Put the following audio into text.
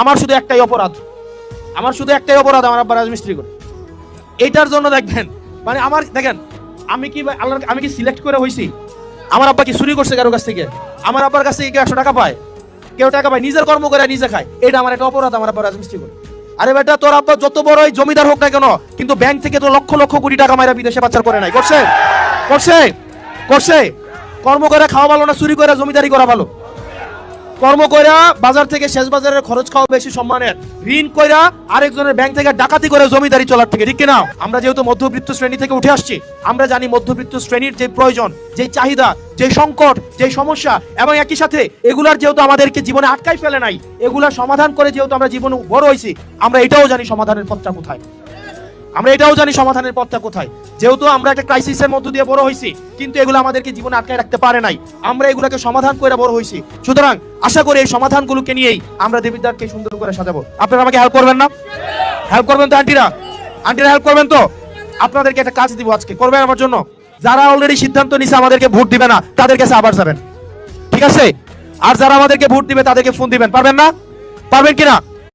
আমার শুধু একটাই অপরাধ, আমার আব্বা রাজমিস্ত্রি করে। এইটার জন্য দেখবেন মানে আমার দেখেন আমি কি আল্লাহ, আমি কি সিলেক্ট করে হইছি? আমার আব্বা কি চুরি করছে কারো কাছ থেকে? আমার আব্বার কাছ থেকে কেউ 100 টাকা পায়? কেউ টাকা পায়? নিজের কর্ম করে নিজে খায়। এটা আমার একটা অপরাধ, আমার আব্বা রাজমিস্ত্রি করে। আরে বেটা, তোর আব্বা যত বড়ই জমিদার হোক না কেন, কিন্তু ব্যাংক থেকে তো লক্ষ লক্ষ কোটি টাকা মাইরা বিদেশে পাচার করে নাই? করছে? করছে? করছে? কর্ম করে খাওয়া ভালো না চুরি করে জমিদারি করা ভালো? কর্ম কইরা বাজার থেকে শেষ বাজারের খরচ খাওয়া বেশি সম্মানের। ঋণ কইরা আরেকজনের ব্যাংক থেকে ডাকাতি করে জমিদারি চলার থেকে, ঠিক কিনা? আমরা যেহেতু মধ্যবিত্ত শ্রেণী থেকে উঠে আসছি, আমরা জানি মধ্যবিত্ত শ্রেণীর যে প্রয়োজন, যে চাহিদা, যে সংকট, যে সমস্যা, এবং একই সাথে এগুলার যেহেতু আমাদেরকে জীবনে আটকাই ফেলে নাই, এগুলার সমাধান করে যেহেতু আমরা জীবনে বড় হইছি, আমরা এটাও জানি সমাধানের পথটা কোথায়। যেহেতু আমরা একটা ক্রাইসিসের মধ্য দিয়ে বড় হইছি, কিন্তু এগুলো আমাদেরকে জীবনে আটকায় রাখতে পারে নাই, আমরা এগুলোকে সমাধান করে বড় হইছি। সুতরাং আশা করি এই সমাধানগুলোকে নিয়েই আমরা দেবিদ্বারকে সুন্দর করে সাজাবো। আপনারা আমাকে হেল্প করবেন না? হেল্প করবেন তো? আন্টিরা হেল্প করবেন তো? আপনাদেরকে একটা কাজ দিব আজকে, করবেন আমার জন্য? যারা অলরেডি সিদ্ধান্ত নিছে আমাদেরকে ভোট দিবে না, তাদের কাছে আবার যাবেন, ঠিক আছে? আর যারা আমাদেরকে ভোট দিবে তাদেরকে ফোন দিবেন, পারবেন না? পারবেন কিনা?